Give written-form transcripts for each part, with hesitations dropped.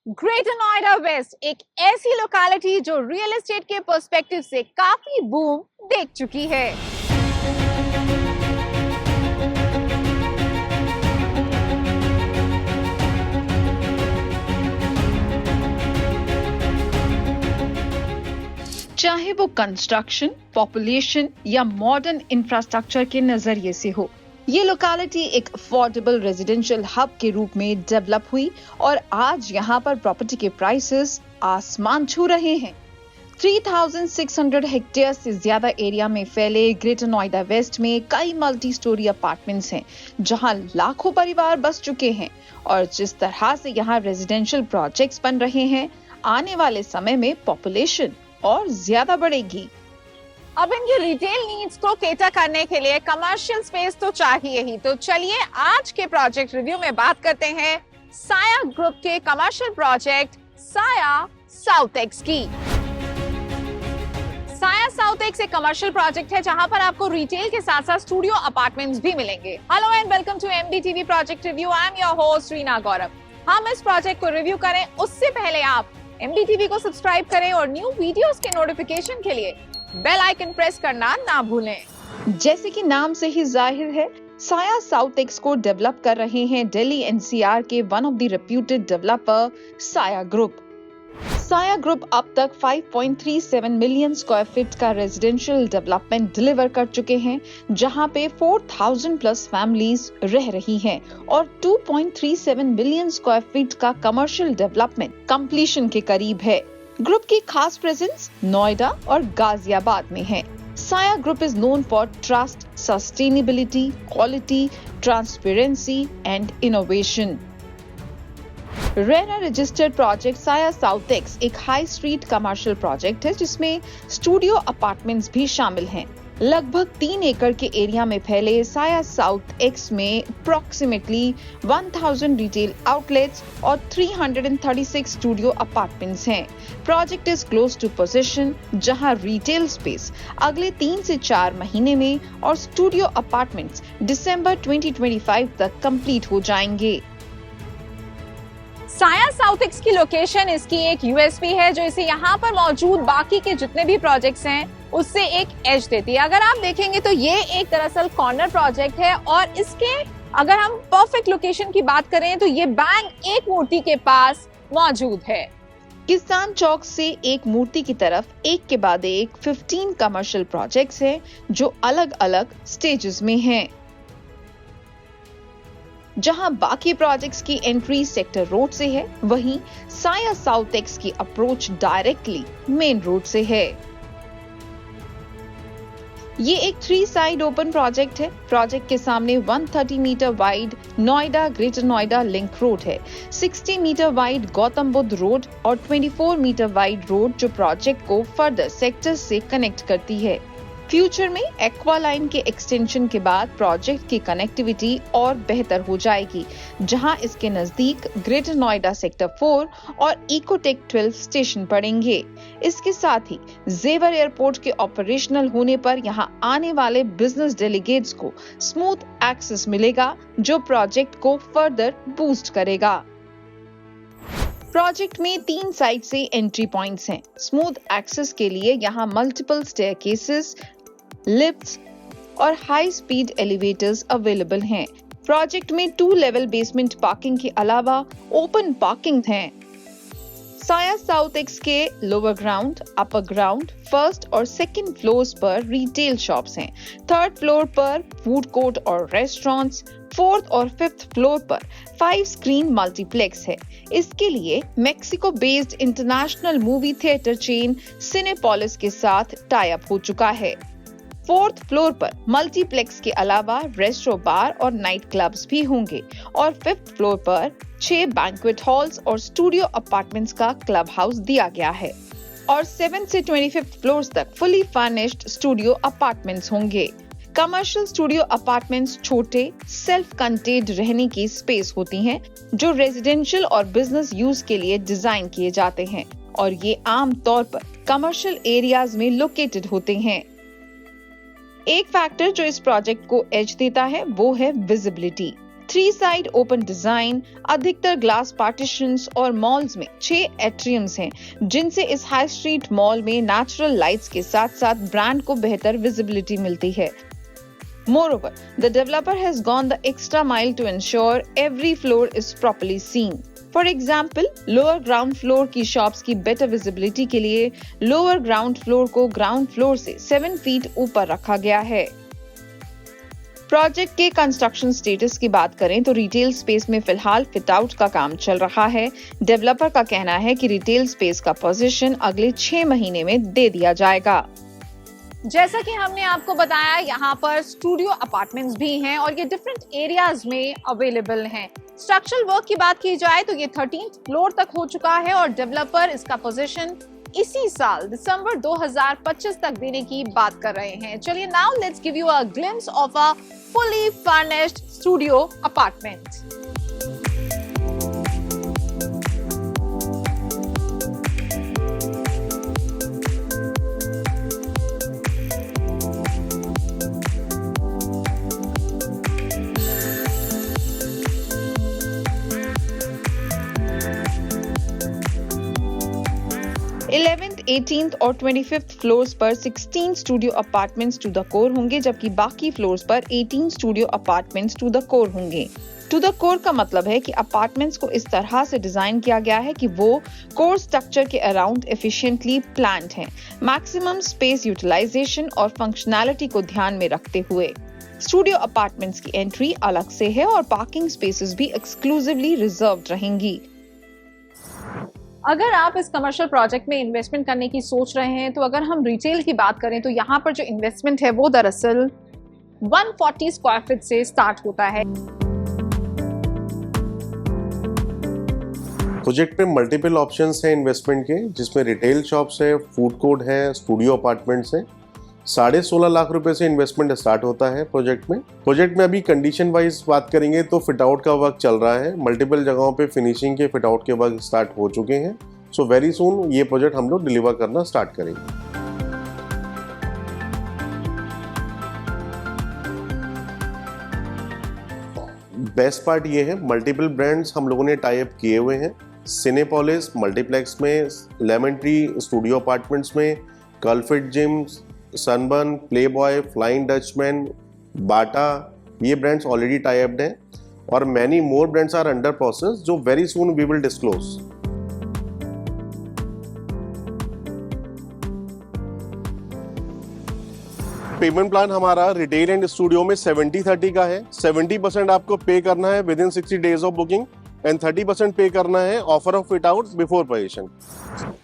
Greater Noida waste एक ऐसी locality जो रियल एस्टेट के पर्सपेक्टिव से काफी बूम देख चुकी है। चाहे वो कंस्ट्रक्शन, पॉपुलेशन या मॉडर्न इंफ्रास्ट्रक्चर के नजरिए से हो, ये लोकेलिटी एक अफोर्डेबल रेजिडेंशियल हब के रूप में डेवलप हुई और आज यहाँ पर प्रॉपर्टी के प्राइसेस आसमान छू रहे हैं। 3600 हेक्टेयर से ज्यादा एरिया में फैले ग्रेटर नोएडा वेस्ट में कई मल्टी स्टोरी अपार्टमेंट्स हैं, जहां लाखों परिवार बस चुके हैं और जिस तरह से यहाँ रेजिडेंशियल प्रोजेक्ट्स बन रहे हैं, आने वाले समय में पॉपुलेशन और ज्यादा बढ़ेगी। अब इनकी रिटेल नीड्स को केटर करने के लिए कमर्शियल स्पेस तो चाहिए ही। तो चलिए आज के प्रोजेक्ट रिव्यू में बात करते हैं साया ग्रुप के कमर्शियल प्रोजेक्ट साया साउथ एक्स की। साया साउथ एक्स एक कमर्शियल प्रोजेक्ट है जहां पर आपको रिटेल के साथ साथ स्टूडियो अपार्टमेंट्स भी मिलेंगे। Hello and welcome to MDTV project review. I am your host Reena Gaurav. हम इस प्रोजेक्ट को रिव्यू करें उससे पहले आप एमडीटीवी को सब्सक्राइब करें और न्यू वीडियोस के नोटिफिकेशन के लिए बेल आइकन प्रेस करना ना भूलें। जैसे कि नाम से ही जाहिर है, साया साउथ एक्स को डेवलप कर रहे हैं दिल्ली एनसीआर के one of the reputed developer साया ग्रुप। साया ग्रुप अब तक 5.37 मिलियन स्क्वायर फीट का रेजिडेंशियल डेवलपमेंट डिलीवर कर चुके हैं, जहां पे 4000 प्लस फैमिलीज रह रही हैं और 2.37 मिलियन स्क्वायर फीट का कमर्शियल डेवलपमेंट कंप्लीशन के करीब है। ग्रुप की खास प्रेजेंस नोएडा और गाजियाबाद में है। साया group is known for trust, sustainability, quality, transparency and innovation. RERA registered project साया साउथ एक्स एक हाई स्ट्रीट कमर्शियल प्रोजेक्ट है जिसमें स्टूडियो अपार्टमेंट्स भी शामिल हैं। लगभग 3 एकड़ के एरिया में फैले साया साउथ एक्स में अप्रोक्सीमेटली 1000 रिटेल आउटलेट्स और 336 स्टूडियो अपार्टमेंट्स हैं। Project is close to position, जहां रिटेल स्पेस अगले 3 से 4 महीने में और स्टूडियो अपार्टमेंट्स दिसंबर 2025 तक कंप्लीट हो जाएंगे। साया साउथ एक्स की लोकेशन इसकी एक यूएसपी है जो इसे यहाँ पर मौजूद बाकी के जितने भी प्रोजेक्ट्स हैं उससे एक एज देती है। अगर आप देखेंगे तो ये एक दरअसल कॉर्नर प्रोजेक्ट है और इसके अगर हम परफेक्ट लोकेशन की बात करें तो ये बैंक एक मूर्ति के पास मौजूद है। किसान चौक से एक मूर्ति की तरफ एक के बाद एक 15 कमर्शियल प्रोजेक्ट्स हैं जो अलग अलग स्टेजेस में हैं। जहां बाकी प्रोजेक्ट्स की एंट्री सेक्टर रोड से है, वहीं साया साउथ एक्स की अप्रोच डायरेक्टली मेन रोड से है। ये एक 3 साइड ओपन प्रोजेक्ट है। प्रोजेक्ट के सामने 130 meter wide Noida Greater Noida link road है, 60 meter wide Gautam Buddh road और 24 मीटर वाइड रोड जो प्रोजेक्ट को फर्दर सेक्टर्स से कनेक्ट करती है। फ्यूचर में एक्वा लाइन के एक्सटेंशन के बाद प्रोजेक्ट की कनेक्टिविटी और बेहतर हो जाएगी, जहां इसके नजदीक ग्रेटर नोएडा सेक्टर 4 और इकोटेक 12 स्टेशन पड़ेंगे। इसके साथ ही जेवर एयरपोर्ट के ऑपरेशनल होने पर यहां आने वाले बिजनेस डेलीगेट्स को स्मूथ एक्सेस मिलेगा, जो प्रोजेक्ट को फर्दर बूस्ट करेगा। प्रोजेक्ट में 3 साइड से एंट्री पॉइंट्स हैं। स्मूथ एक्सेस के लिए यहाँ मल्टीपल स्टेयरकेसेस, लिफ्ट्स और हाई स्पीड एलिवेटर्स अवेलेबल हैं। प्रोजेक्ट में 2 लेवल बेसमेंट पार्किंग के अलावा ओपन पार्किंग है। साया साउथ एक्स के lower ground, upper ground, first और सेकंड फ्लोर्स पर रिटेल शॉप्स हैं। थर्ड फ्लोर पर फूड कोर्ट और रेस्टोरेंट्स, फोर्थ और फिफ्थ फ्लोर पर 5 स्क्रीन मल्टीप्लेक्स है। इसके लिए Mexico based international movie theatre chain Cinepolis के साथ टाई अप हो चुका है। फोर्थ फ्लोर पर मल्टीप्लेक्स के अलावा रेस्टोरेंट, बार और नाइट क्लब्स भी होंगे और फिफ्थ फ्लोर पर 6 बैंक्वेट हॉल्स और स्टूडियो अपार्टमेंट्स का क्लब हाउस दिया गया है और 7 से 25th फ्लोर्स तक फुली फर्निश्ड स्टूडियो अपार्टमेंट्स होंगे। कमर्शियल स्टूडियो अपार्टमेंट्स छोटे सेल्फ कंटेन्ड रहने की स्पेस होती हैं, जो रेजिडेंशियल और बिजनेस यूज के लिए डिजाइन किए जाते हैं और ये आम तौर पर कमर्शियल एरियाज में लोकेटेड होते हैं। एक फैक्टर जो इस प्रोजेक्ट को एज देता है वो है विजिबिलिटी। 3 साइड ओपन डिजाइन, अधिकतर ग्लास पार्टीशंस और मॉल्स में 6 एट्रियम्स हैं, जिनसे इस हाई स्ट्रीट मॉल में नेचुरल लाइट्स के साथ-साथ ब्रांड को बेहतर विजिबिलिटी मिलती है। Moreover, the developer has gone the extra mile to ensure every floor is properly seen. For example, lower ground floor की shops की better visibility के लिए lower ground floor को ground floor से 7 feet ऊपर रखा गया है। प्रोजेक्ट के कंस्ट्रक्शन स्टेटस की बात करें तो रिटेल स्पेस में फिलहाल फिट आउट का काम चल रहा है। डेवलपर का कहना है कि रिटेल स्पेस का पोजीशन अगले 6 महीने में दे दिया जाएगा। जैसा कि हमने आपको बताया, यहाँ पर स्टूडियो अपार्टमेंट्स भी हैं और ये डिफरेंट एरियाज में अवेलेबल हैं। स्ट्रक्चरल वर्क की बात की जाए तो ये 13th फ्लोर तक हो चुका है और डेवलपर इसका पोजीशन इसी साल दिसंबर 2025 तक देने की बात कर रहे हैं। चलिए now let's give you a glimpse of a fully furnished studio apartment. 11th, 18th और 25th फ्लोर्स पर 16 studio apartments to the core होंगे, जबकि बाकी फ्लोर्स पर 18 studio apartments to the core होंगे। टू द कोर का मतलब है कि अपार्टमेंट्स को इस तरह से डिजाइन किया गया है कि वो कोर स्ट्रक्चर के अराउंड एफिशिएंटली प्लान्ड हैं, मैक्सिमम स्पेस यूटिलाइजेशन और फंक्शनैलिटी को ध्यान में रखते हुए। स्टूडियो अपार्टमेंट्स की एंट्री अलग से है और पार्किंग स्पेसेस भी एक्सक्लूसिवली रिजर्व्ड रहेंगी। अगर आप इस कमर्शियल प्रोजेक्ट में इन्वेस्टमेंट करने की सोच रहे हैं तो अगर हम रिटेल की बात करें तो यहाँ पर जो इन्वेस्टमेंट है वो दरअसल 140 स्क्वायर फीट से स्टार्ट होता है। प्रोजेक्ट में मल्टीपल ऑप्शंस हैं इन्वेस्टमेंट के, जिसमें रिटेल शॉप्स है, फूड कोर्ट है, स्टूडियो अपार्टमेंट्स हैं। 16.5 लाख रुपए से इन्वेस्टमेंट स्टार्ट होता है प्रोजेक्ट में। प्रोजेक्ट में अभी कंडीशन वाइज बात करेंगे तो फिट आउट का वर्क चल रहा है। मल्टीपल जगहों पे फिनिशिंग के फिट आउट के वर्क स्टार्ट हो चुके हैं। सो वेरी सून ये प्रोजेक्ट हम लोग डिलीवर करना स्टार्ट करेंगे। बेस्ट पार्ट ये है, मल्टीपल ब्रांड्स हम लोगों ने टाई अप किए हुए हैं। सिनेपोलिस मल्टीप्लेक्स में, लेमन ट्री स्टूडियो अपार्टमेंट्स में, Cultfit gym, Sunburn, Playboy, Flying Dutchman, Bata, ये ब्रांड्स ऑलरेडी टाई अप्ड हैं और many more brands are under process जो very soon we will disclose. Payment plan हमारा रिटेल एंड स्टूडियो में 70-30 का है। 70% आपको पे करना है within 60 days of booking and 30% pay करना है offer of fit out before position.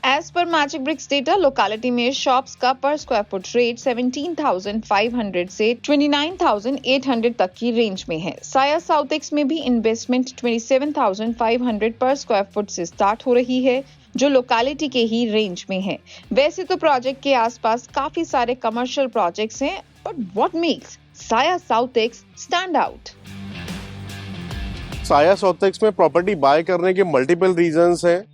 As per Magic Bricks data, locality में शॉप्स का पर स्क्वायर फुट रेट 17,500 से 29,800 तक की रेंज में है। साया साउथ एक्स में भी इन्वेस्टमेंट 27,500 पर स्क्वायर फुट से स्टार्ट हो रही है, जो लोकेलिटी के ही रेंज में है। वैसे तो प्रोजेक्ट के आसपास काफी सारे कमर्शियल प्रोजेक्ट्स हैं, बट व्हाट मेक्स साया साउथ एक्स स्टैंड आउट? साया साउथ एक्स में प्रॉपर्टी बाय करने के मल्टीपल रीजंस हैं।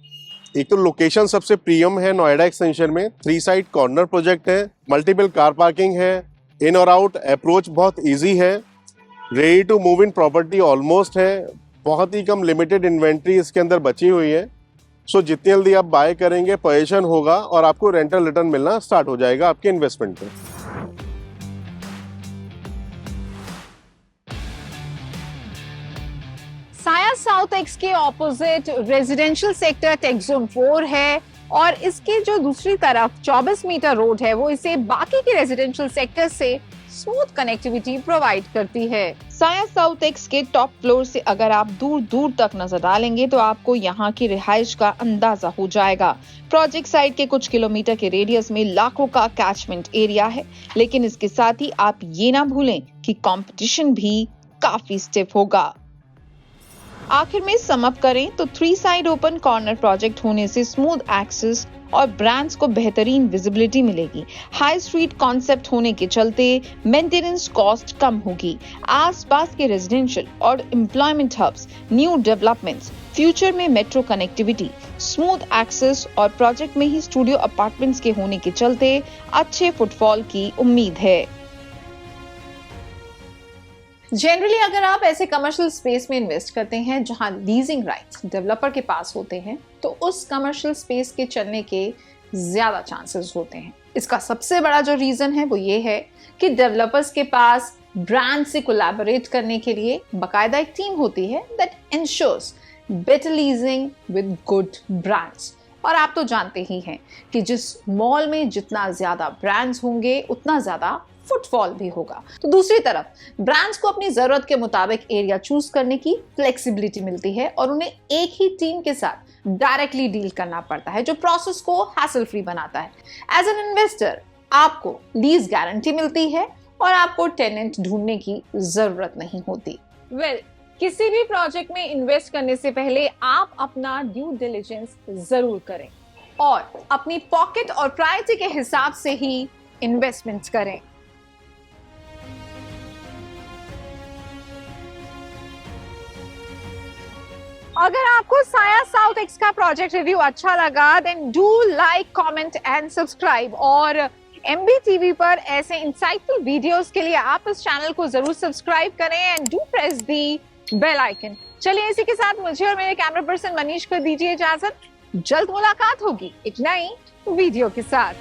एक तो लोकेशन सबसे प्रीमियम है, नोएडा एक्सटेंशन में 3 साइड कॉर्नर प्रोजेक्ट है, मल्टीपल कार पार्किंग है, इन और आउट अप्रोच बहुत इजी है, ready to move in property almost है, बहुत ही कम लिमिटेड इन्वेंट्री इसके अंदर बची हुई है। सो जितनी जल्दी आप बाय करेंगे पोजीशन होगा और आपको रेंटल रिटर्न मिलना स्टार्ट हो जाएगा आपके इन्वेस्टमेंट पे। साया साउथ एक्स के opposite residential sector take zone 4 है और इसके जो दूसरी तरफ 24 मीटर रोड है वो इसे बाकी के रेजिडेंशियल सेक्टर से स्मूथ कनेक्टिविटी प्रोवाइड करती है। साया साउथ एक्स के टॉप फ्लोर से अगर आप दूर दूर तक नजर डालेंगे तो आपको यहाँ की रिहाइश का अंदाजा हो जाएगा। प्रोजेक्ट साइट के कुछ किलोमीटर के रेडियस में लाखों का कैचमेंट एरिया है, लेकिन इसके साथ ही आप ये ना भूलें कि कंपटीशन भी काफी स्टिफ होगा। आखिर में सम अप करें तो 3 साइड ओपन कॉर्नर प्रोजेक्ट होने से स्मूथ एक्सेस और ब्रांड्स को बेहतरीन विजिबिलिटी मिलेगी। हाई स्ट्रीट कॉन्सेप्ट होने के चलते मेंटेनेंस कॉस्ट कम होगी। आसपास के रेजिडेंशियल और employment hubs, new developments, future में मेट्रो कनेक्टिविटी, स्मूथ एक्सेस और प्रोजेक्ट में ही स्टूडियो अपार्टमेंट्स के होने के चलते अच्छे फुटफॉल की उम्मीद है। जनरली अगर आप ऐसे कमर्शियल स्पेस में इन्वेस्ट करते हैं जहां लीजिंग राइट्स डेवलपर के पास होते हैं, तो उस कमर्शियल स्पेस के चलने के ज्यादा चांसेस होते हैं। इसका सबसे बड़ा जो रीजन है वो ये है कि डेवलपर्स के पास ब्रांड से कोलैबोरेट करने के लिए बाकायदा एक टीम होती है that ensures better leasing with good brands. और आप तो जानते ही हैं कि जिस मॉल में जितना ज्यादा ब्रांड्स होंगे उतना ज्यादा फुटफॉल भी होगा। तो दूसरी तरफ ब्रांड्स को अपनी जरूरत के मुताबिक एरिया चूज करने की फ्लेक्सिबिलिटी मिलती है और उन्हें एक ही टीम के साथ डायरेक्टली डील करना पड़ता है, जो प्रोसेस को हैसल फ्री बनाता है। एज एन इन्वेस्टर आपको लीज गारंटी मिलती है और आपको टेनेंट ढूंढने की जरूरत नहीं होती। किसी भी प्रोजेक्ट में इन्वेस्ट करने से पहले आप अपना ड्यू डिलिजेंस जरूर करें और अपनी पॉकेट और प्रायोरिटी के हिसाब से ही इन्वेस्टमेंट्स करें। अगर आपको साया साउथ एक्स का प्रोजेक्ट रिव्यू अच्छा लगा then do like, comment and subscribe. और MBTV पर ऐसे इंसाइटफुल वीडियोस के लिए आप इस चैनल को जरूर सब्सक्राइब करें and do press the bell icon. चलिए इसी के साथ मुझे और मेरे कैमरा पर्सन मनीष को दीजिए इजाजत। जल्द मुलाकात होगी एक नई वीडियो के साथ।